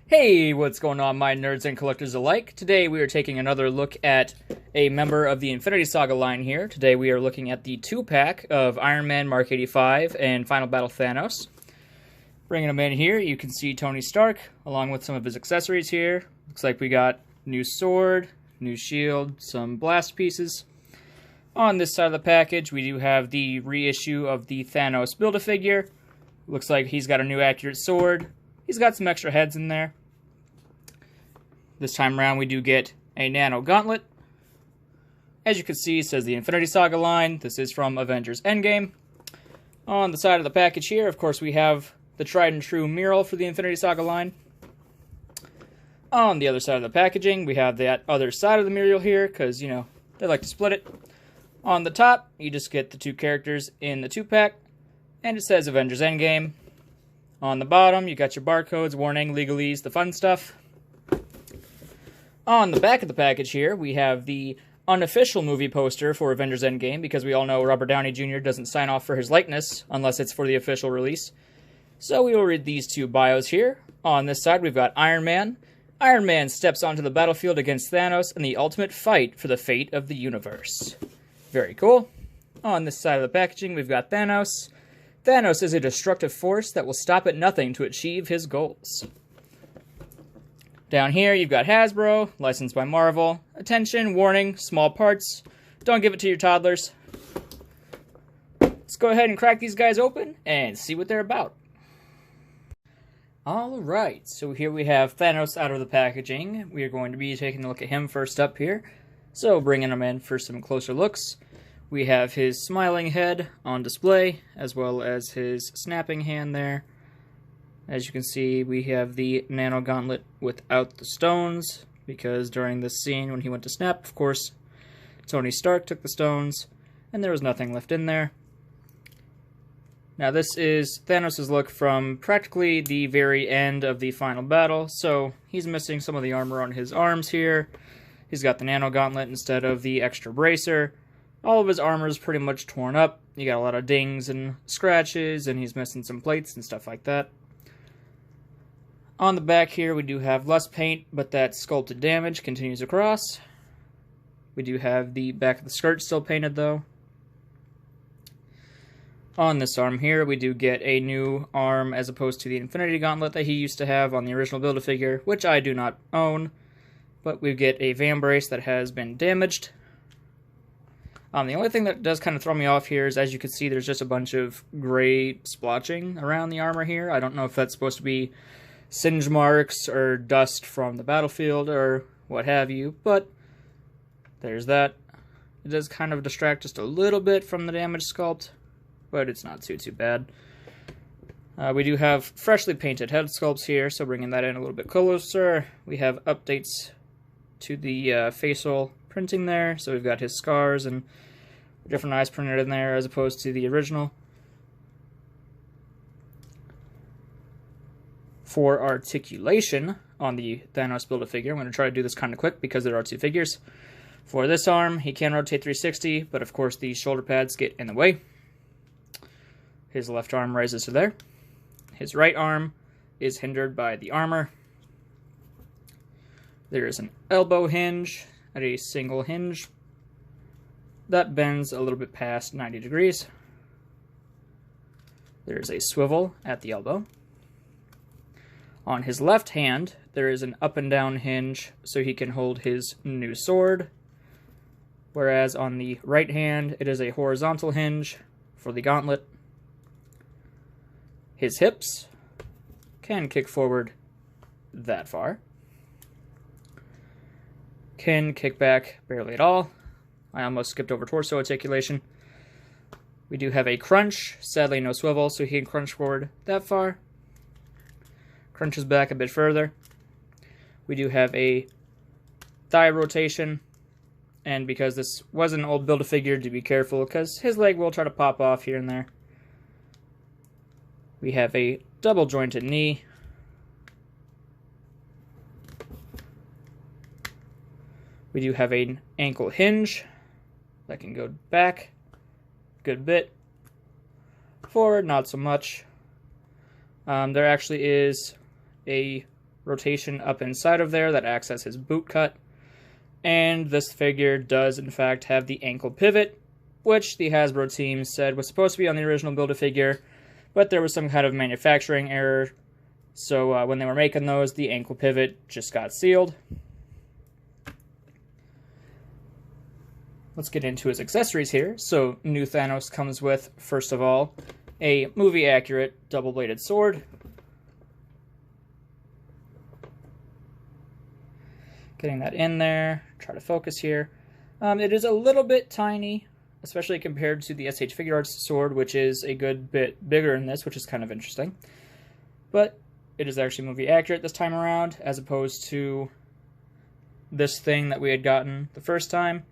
Hey, what's going on, my nerds and collectors alike? Today we are taking another look at a member of the Infinity Saga line here. Today we are looking at the 2-pack of Iron Man Mark 85 and Final Battle Thanos. Bringing them in here, you can see Tony Stark, along with some of his accessories here. Looks like we got new sword, new shield, some blast pieces. On this side of the package, we do have the reissue of the Thanos Build-A-Figure. Looks like he's got a new accurate sword. He's got some extra heads in there. This time around, we do get a Nano Gauntlet. As you can see, it says the Infinity Saga line. This is from Avengers Endgame. On the side of the package here, of course, we have the tried and true mural for the Infinity Saga line. On the other side of the packaging, we have that other side of the mural here, because, you know, they like to split it. On the top, you just get the two characters in the 2-pack, and it says Avengers Endgame. On the bottom, you got your barcodes, warning, legalese, the fun stuff. On the back of the package here, we have the unofficial movie poster for Avengers Endgame, because we all know Robert Downey Jr. doesn't sign off for his likeness unless it's for the official release. So we will read these two bios here. On this side, we've got Iron Man. Iron Man steps onto the battlefield against Thanos in the ultimate fight for the fate of the universe. Very cool. On this side of the packaging, we've got Thanos. Thanos is a destructive force that will stop at nothing to achieve his goals. Down here, you've got Hasbro, licensed by Marvel. Attention, warning, small parts. Don't give it to your toddlers. Let's go ahead and crack these guys open and see what they're about. Alright, so here we have Thanos out of the packaging. We are going to be taking a look at him first up here. So bringing him in for some closer looks. We have his smiling head on display, as well as his snapping hand there. As you can see, we have the Nano Gauntlet without the stones, because during this scene when he went to snap, of course, Tony Stark took the stones, and there was nothing left in there. Now this is Thanos' look from practically the very end of the final battle, so he's missing some of the armor on his arms here. He's got the Nano Gauntlet instead of the extra bracer. All of his armor is pretty much torn up. You got a lot of dings and scratches, and he's missing some plates and stuff like that. On the back here, we do have less paint, but that sculpted damage continues across. We do have the back of the skirt still painted, though. On this arm here, we do get a new arm as opposed to the Infinity Gauntlet that he used to have on the original Build-A-Figure, which I do not own. But we get a vambrace that has been damaged. The only thing that does kind of throw me off here is, as you can see, there's just a bunch of gray splotching around the armor here. I don't know if that's supposed to be singe marks or dust from the battlefield or what have you, but there's that. It does kind of distract just a little bit from the damaged sculpt, but it's not too bad. We do have freshly painted head sculpts here, so bringing that in a little bit closer, we have updates to the facial printing there, so we've got his scars and different eyes printed in there as opposed to the original. For articulation on the Thanos Build-A-Figure, I'm going to try to do this kind of quick because there are two figures. For this arm, he can rotate 360, but of course the shoulder pads get in the way. His left arm rises to there. His right arm is hindered by the armor. There is an elbow hinge at a single hinge that bends a little bit past 90 degrees. There's a swivel at the elbow. On his left hand, there is an up and down hinge so he can hold his new sword, whereas on the right hand, it is a horizontal hinge for the gauntlet. His hips can kick forward that far. Can kick back barely at all. I almost skipped over torso articulation. We do have a crunch, sadly no swivel, so he can crunch forward that far. Crunches back a bit further. We do have a thigh rotation, and because this was an old Build-A-Figure, do be careful, because his leg will try to pop off here and there. We have a double jointed knee. We do have an ankle hinge that can go back a good bit. Forward, not so much. There actually is a rotation up inside of there that acts as his boot cut. And this figure does, in fact, have the ankle pivot, which the Hasbro team said was supposed to be on the original Build-A-Figure, but there was some kind of manufacturing error. So when they were making those, the ankle pivot just got sealed. Let's get into his accessories here. So new Thanos comes with, first of all, a movie-accurate double-bladed sword. Getting that in there. Try to focus here. It is a little bit tiny, especially compared to the SH Figuarts sword, which is a good bit bigger than this, which is kind of interesting. But it is actually movie accurate this time around, as opposed to this thing that we had gotten the first time,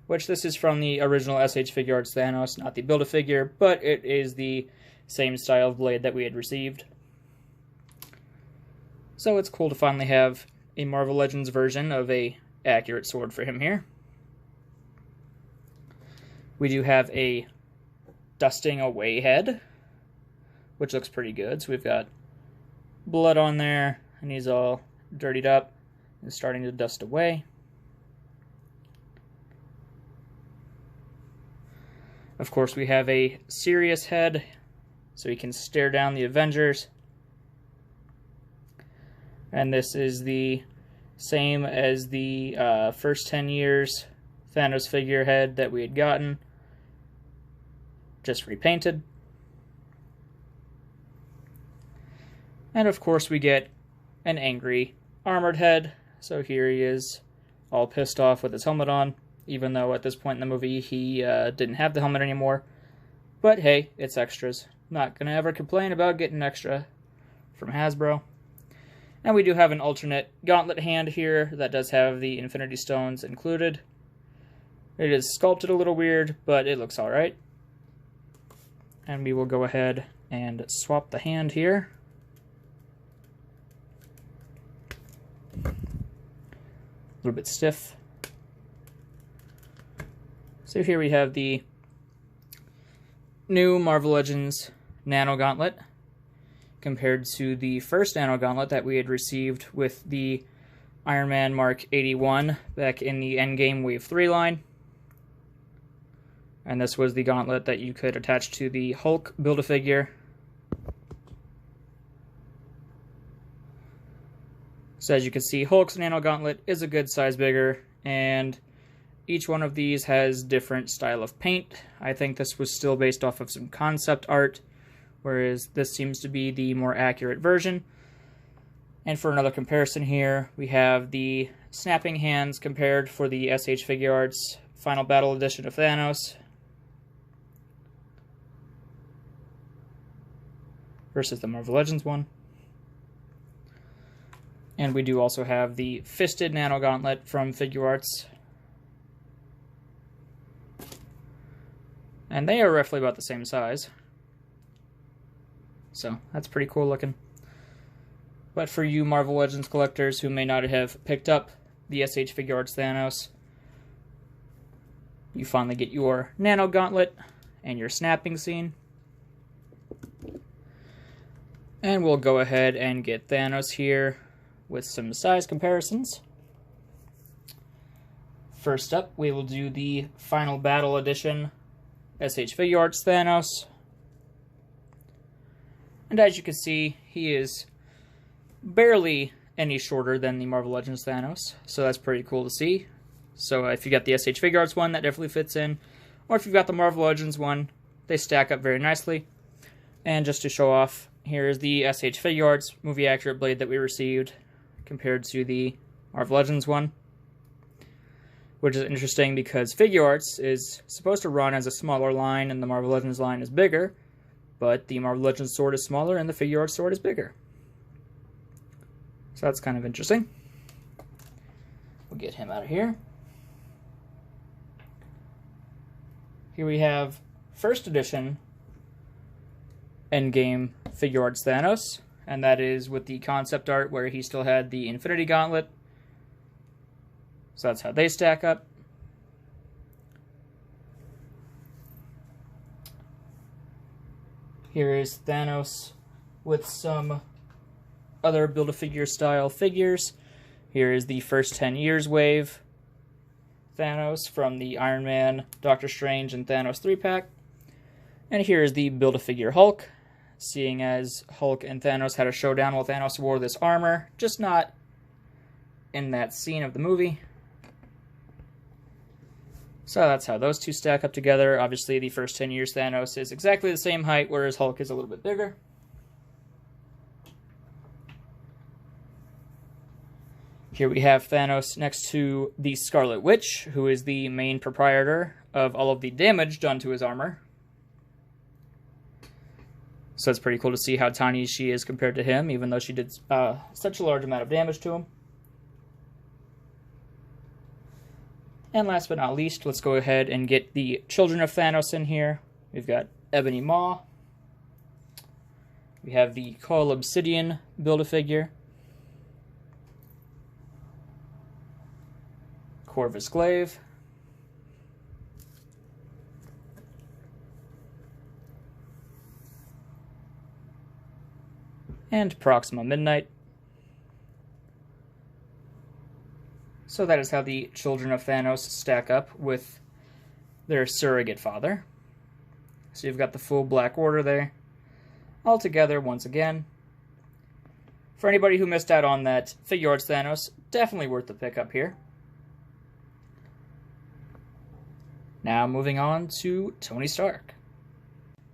which this is from the original SH Figuarts Thanos, not the Build-A-Figure, but it is the same style of blade that we had received. So it's cool to finally have a Marvel Legends version of a accurate sword for him here. We do have a dusting away head, which looks pretty good. So we've got blood on there, and he's all dirtied up and starting to dust away. Of course, we have a serious head, so he can stare down the Avengers. And this is the same as the first 10 years Thanos figurehead that we had gotten, just repainted. And of course we get an angry armored head, so here he is all pissed off with his helmet on, even though at this point in the movie he didn't have the helmet anymore. But hey, it's extras. Not gonna ever complain about getting extra from Hasbro. And we do have an alternate gauntlet hand here that does have the Infinity Stones included. It is sculpted a little weird, but it looks alright. And we will go ahead and swap the hand here. A little bit stiff. So here we have the new Marvel Legends Nano Gauntlet, compared to the first Nano Gauntlet that we had received with the Iron Man Mark 81 back in the Endgame Wave 3 line. And this was the gauntlet that you could attach to the Hulk Build-A-Figure. So as you can see, Hulk's Nano Gauntlet is a good size bigger, and each one of these has different style of paint. I think this was still based off of some concept art, whereas this seems to be the more accurate version. And for another comparison here, we have the snapping hands compared for the SH Figuarts Final Battle Edition of Thanos versus the Marvel Legends one. And we do also have the Fisted Nano Gauntlet from Figuarts. And they are roughly about the same size. So that's pretty cool looking. But for you Marvel Legends collectors who may not have picked up the SH Figuarts Thanos, you finally get your Nano Gauntlet and your snapping scene. And we'll go ahead and get Thanos here with some size comparisons. First up, we will do the Final Battle Edition SH Figuarts Thanos. And as you can see, he is barely any shorter than the Marvel Legends Thanos, so that's pretty cool to see. So if you got the SH Figuarts one, that definitely fits in. Or if you've got the Marvel Legends one, they stack up very nicely. And just to show off, here is the SH Figuarts movie accurate blade that we received compared to the Marvel Legends one. Which is interesting because Figuarts is supposed to run as a smaller line and the Marvel Legends line is bigger. But the Marvel Legends sword is smaller and the Figuarts sword is bigger. So that's kind of interesting. We'll get him out of here. Here we have first edition Endgame Figuarts Thanos, and that is with the concept art where he still had the Infinity Gauntlet. So that's how they stack up. Here is Thanos with some other Build-A-Figure style figures. Here is the first 10 years wave Thanos from the Iron Man, Doctor Strange, and Thanos 3-pack. And here is the Build-A-Figure Hulk, seeing as Hulk and Thanos had a showdown while Thanos wore this armor, just not in that scene of the movie. So that's how those two stack up together. Obviously, the first 10 years Thanos is exactly the same height, whereas Hulk is a little bit bigger. Here we have Thanos next to the Scarlet Witch, who is the main proprietor of all of the damage done to his armor. So it's pretty cool to see how tiny she is compared to him, even though she did such a large amount of damage to him. And last but not least, let's go ahead and get the children of Thanos in here. We've got Ebony Maw. We have the Coil Obsidian Build-A-Figure. Corvus Glaive. And Proxima Midnight. So that is how the children of Thanos stack up with their surrogate father. So you've got the full Black Order there, all together once again. For anybody who missed out on that Figure Arts Thanos, definitely worth the pickup here. Now moving on to Tony Stark.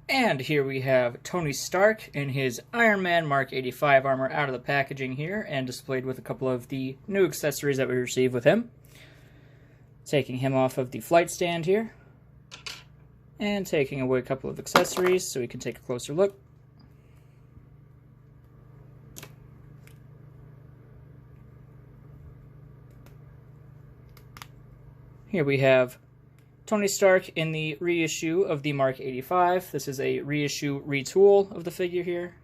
And here we have Tony Stark in his Iron Man Mark 85 armor out of the packaging here, and displayed with a couple of the new accessories that we received with him. Taking him off of the flight stand here, and taking away a couple of accessories so we can take a closer look. Here we have Tony Stark in the reissue of the Mark 85. This is a reissue retool of the figure here.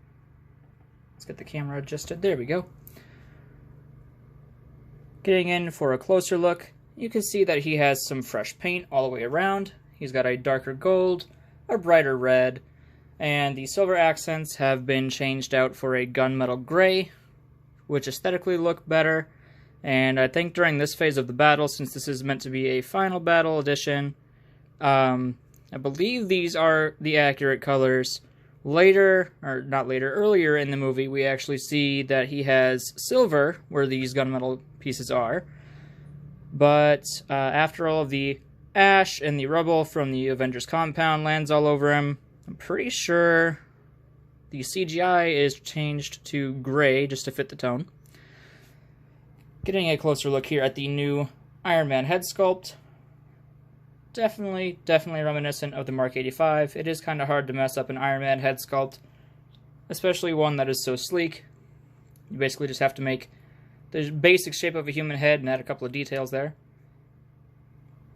Let's get the camera adjusted. There we go. Getting in for a closer look, you can see that he has some fresh paint all the way around. He's got a darker gold, a brighter red, and the silver accents have been changed out for a gunmetal gray, which aesthetically look better. And I think during this phase of the battle, since this is meant to be a final battle edition, I believe these are the accurate colors. Later, or not later, earlier in the movie, we actually see that he has silver where these gunmetal pieces are. But after all of the ash and the rubble from the Avengers compound lands all over him, I'm pretty sure the CGI is changed to gray just to fit the tone. Getting a closer look here at the new Iron Man head sculpt. Definitely reminiscent of the Mark 85. It is kind of hard to mess up an Iron Man head sculpt, especially one that is so sleek. You basically just have to make the basic shape of a human head and add a couple of details there.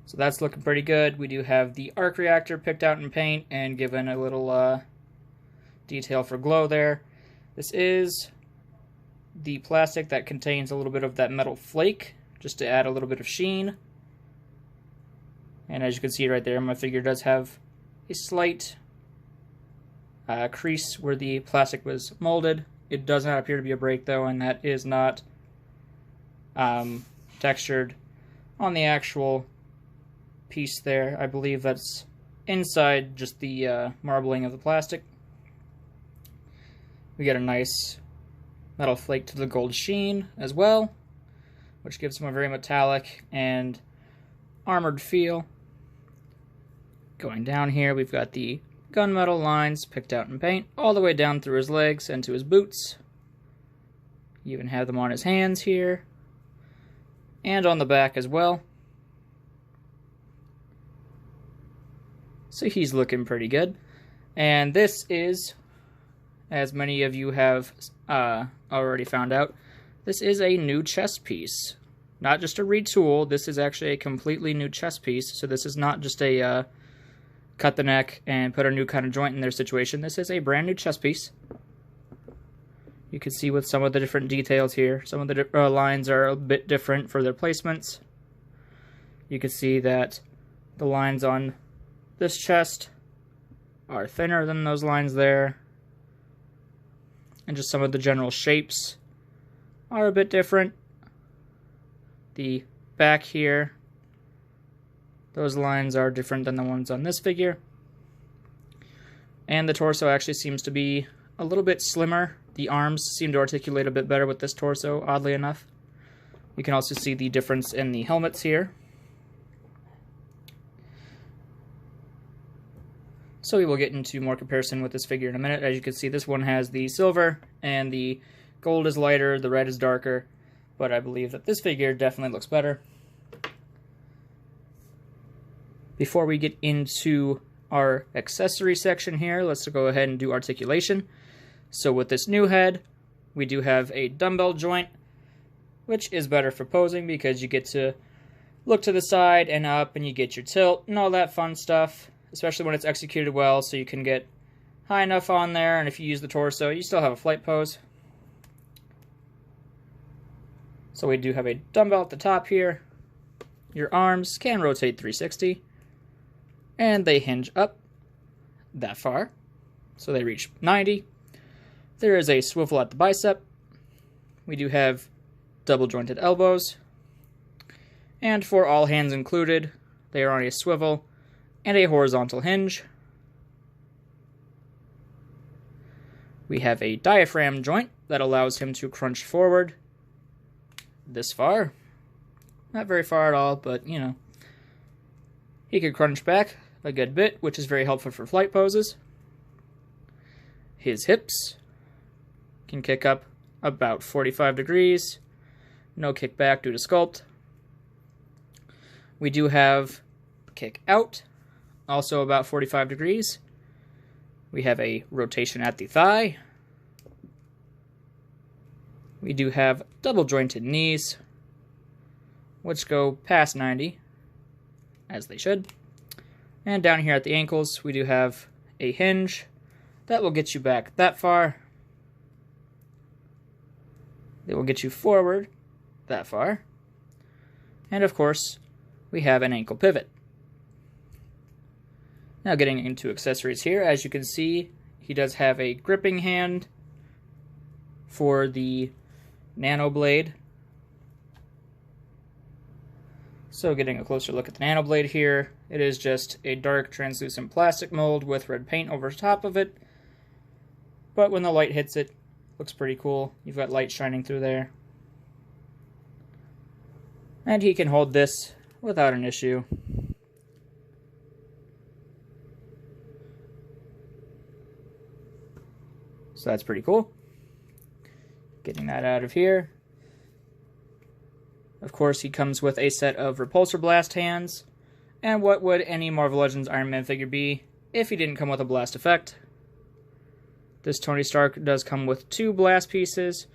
So that's looking pretty good. We do have the arc reactor picked out in paint and given a little detail for glow there. This is the plastic that contains a little bit of that metal flake, just to add a little bit of sheen. And as you can see right there, my figure does have a slight crease where the plastic was molded. It does not appear to be a break though, and that is not textured on the actual piece there. I believe that's inside just the marbling of the plastic. We get a nice metal flake to the gold sheen as well, which gives him a very metallic and armored feel. Going down here, we've got the gunmetal lines picked out in paint all the way down through his legs and to his boots. You even have them on his hands here, and on the back as well. So he's looking pretty good. And this is, as many of you have already found out, this is a new chest piece. Not just a retool, this is actually a completely new chest piece. So this is not just a cut the neck and put a new kind of joint in their situation. This is a brand new chest piece. You can see with some of the different details here, some of the lines are a bit different for their placements. You can see that the lines on this chest are thinner than those lines there. and just some of the general shapes are a bit different. The back here, those lines are different than the ones on this figure. And the torso actually seems to be a little bit slimmer. The arms seem to articulate a bit better with this torso, oddly enough. You can also see the difference in the helmets here. So we will get into more comparison with this figure in a minute. As you can see, this one has the silver, and the gold is lighter, the red is darker, but I believe that this figure definitely looks better. Before we get into our accessory section here, let's go ahead and do articulation. So with this new head, we do have a dumbbell joint, which is better for posing because you get to look to the side and up, and you get your tilt and all that fun stuff, especially when it's executed well, so you can get high enough on there, and if you use the torso, you still have a flight pose. So we do have a dumbbell at the top here. Your arms can rotate 360, and they hinge up that far, so they reach 90. There is a swivel at the bicep. We do have double jointed elbows, and for all hands included, they are on a swivel and a horizontal hinge. We have a diaphragm joint that allows him to crunch forward this far. Not very far at all, but you know. He could crunch back a good bit, which is very helpful for flight poses. His hips can kick up about 45 degrees. No kick back due to sculpt. We do have kick out, also about 45 degrees. We have a rotation at the thigh. We do have double jointed knees, which go past 90, as they should. And down here at the ankles, we do have a hinge that will get you back that far. It will get you forward that far. And of course, we have an ankle pivot. Now getting into accessories here, as you can see, he does have a gripping hand for the nano blade. So getting a closer look at the nano blade here, it is just a dark translucent plastic mold with red paint over top of it. But when the light hits it, looks pretty cool. You've got light shining through there. And he can hold this without an issue. So that's pretty cool. Getting that out of here. Of course, he comes with a set of repulsor blast hands. And what would any Marvel Legends Iron Man figure be if he didn't come with a blast effect? This Tony Stark does come with 2 blast pieces,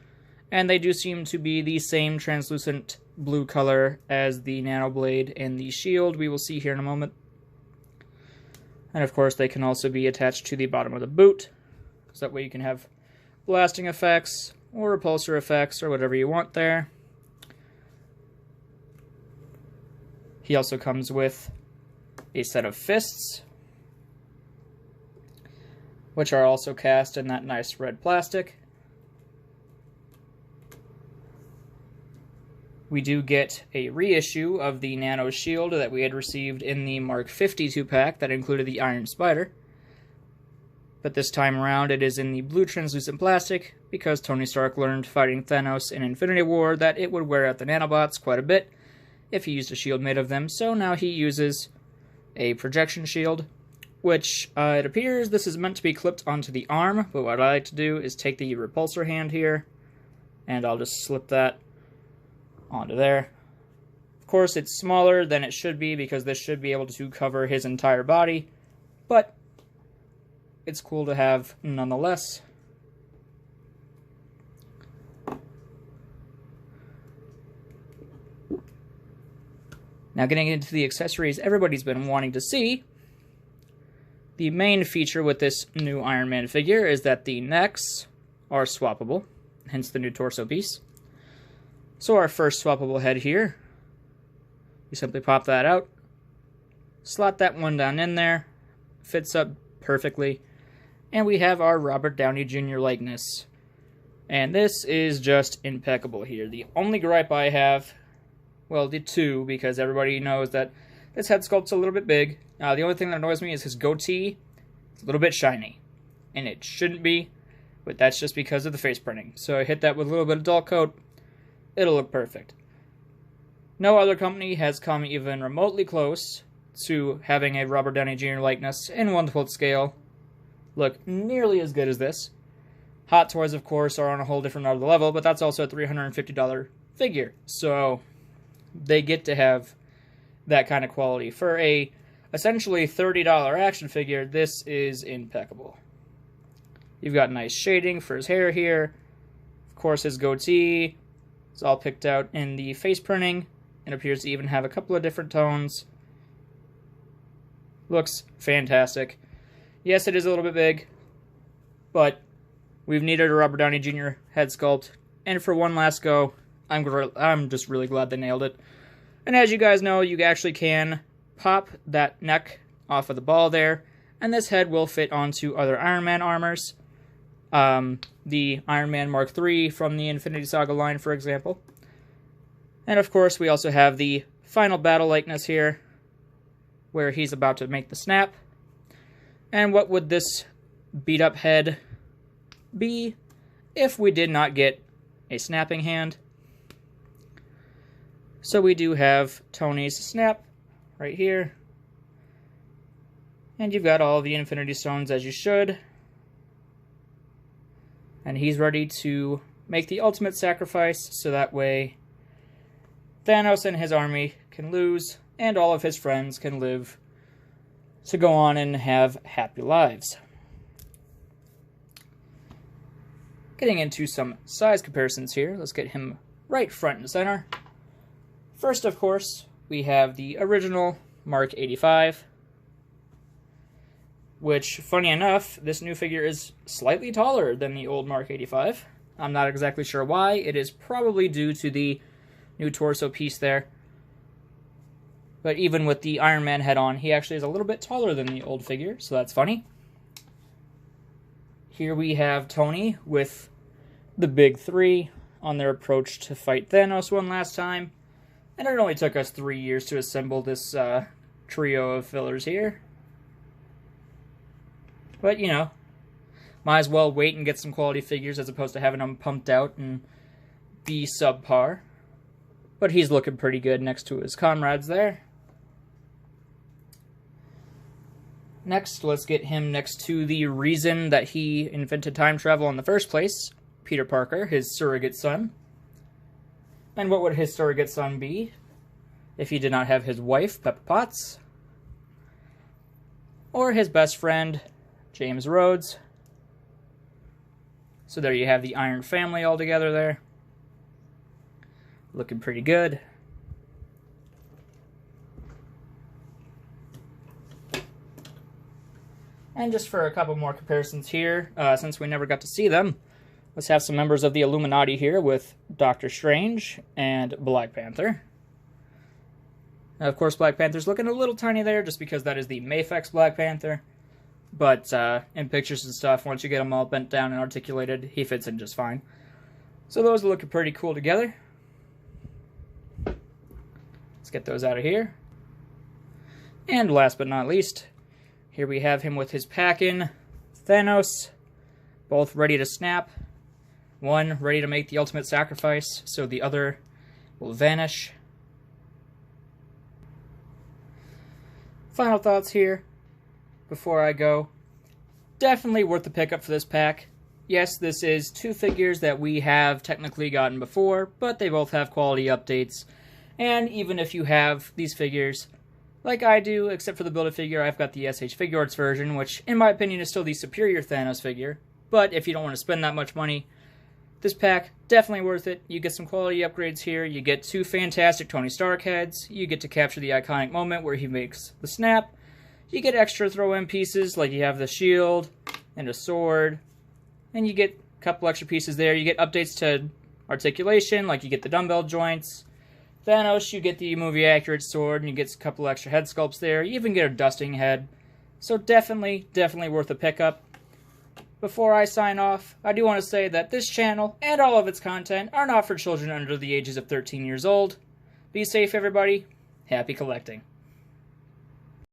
and they do seem to be the same translucent blue color as the nano blade and the shield we will see here in a moment. And of course, they can also be attached to the bottom of the boot, so that way you can have blasting effects or repulsor effects or whatever you want there. He also comes with a set of fists, which are also cast in that nice red plastic. We do get a reissue of the Nano Shield that we had received in the Mark 52 pack that included the Iron Spider. But this time around it is in the blue translucent plastic because Tony Stark learned fighting Thanos in Infinity War that it would wear out the nanobots quite a bit if he used a shield made of them, so now he uses a projection shield, which it appears this is meant to be clipped onto the arm, but what I like to do is take the repulsor hand here, and I'll just slip that onto there. Of course, it's smaller than it should be because this should be able to cover his entire body, but it's cool to have nonetheless. Now getting into the accessories everybody's been wanting to see, the main feature with this new Iron Man figure is that the necks are swappable, hence the new torso piece. So our first swappable head here, you simply pop that out, slot that one down in there, fits up perfectly, and we have our Robert Downey Jr. likeness And this is just impeccable here. The only gripe I have, well, the two, because everybody knows that this head sculpt's a little bit big. The only thing that annoys me is his goatee. It's a little bit shiny, and it shouldn't be, but that's just because of the face printing. So I hit that with a little bit of dull coat. It'll look perfect. No other company has come even remotely close to having a Robert Downey Jr. likeness in 1/12 scale look nearly as good as this. Hot Toys, of course, are on a whole different level, but that's also a $350 figure. So they get to have that kind of quality. For a essentially $30 action figure, this is impeccable. You've got nice shading for his hair here. Of course, his goatee is all picked out in the face printing. It appears to even have a couple of different tones. Looks fantastic. Yes, it is a little bit big, but we've needed a Robert Downey Jr. head sculpt, and for one last go, I'm just really glad they nailed it. And as you guys know, you actually can pop that neck off of the ball there, and this head will fit onto other Iron Man armors. The Iron Man Mark III from the Infinity Saga line, for example. And of course, we also have the final battle likeness here, where he's about to make the snap. And what would this beat-up head be if we did not get a snapping hand? So we do have Tony's snap right here. And you've got all the Infinity Stones as you should. And he's ready to make the ultimate sacrifice, so that way Thanos and his army can lose, and all of his friends can live to go on and have happy lives. Getting into some size comparisons here, let's get him right front and center. First, of course, we have the original Mark 85, which, funny enough, this new figure is slightly taller than the old Mark 85. I'm not exactly sure why. It is probably due to the new torso piece there. But even with the Iron Man head on, he actually is a little bit taller than the old figure, so that's funny. Here we have Tony with the big three on their approach to fight Thanos one last time. And it only took us 3 years to assemble this trio of fillers here. But, you know, might as well wait and get some quality figures as opposed to having them pumped out and be subpar. But he's looking pretty good next to his comrades there. Next, let's get him next to the reason that he invented time travel in the first place, Peter Parker, his surrogate son. And what would his surrogate son be if he did not have his wife, Pepper Potts? Or his best friend, James Rhodes. So there you have the Iron family all together there. Looking pretty good. And just for a couple more comparisons here, since we never got to see them, let's have some members of the Illuminati here with Doctor Strange and Black Panther. Now, of course, Black Panther's looking a little tiny there, just because that is the Mafex Black Panther. But in pictures and stuff, once you get him all bent down and articulated, he fits in just fine. So those are looking pretty cool together. Let's get those out of here. And last but not least, here we have him with his pack-in Thanos, both ready to snap. One ready to make the ultimate sacrifice, so the other will vanish. Final thoughts here before I go. Definitely worth the pickup for this pack. Yes, this is two figures that we have technically gotten before, but they both have quality updates. And even if you have these figures, like I do, except for the Build-A-Figure, I've got the SH Figure Arts version, which in my opinion is still the superior Thanos figure. But if you don't want to spend that much money, this pack, definitely worth it. You get some quality upgrades here. You get two fantastic Tony Stark heads. You get to capture the iconic moment where he makes the snap. You get extra throw-in pieces, like you have the shield and a sword. And you get a couple extra pieces there. You get updates to articulation, like you get the dumbbell joints. Thanos, you get the movie-accurate sword, and you get a couple extra head sculpts there. You even get a dusting head. So definitely worth a pickup. Before I sign off, I do want to say that this channel and all of its content are not for children under the ages of 13 years old. Be safe, everybody. Happy collecting.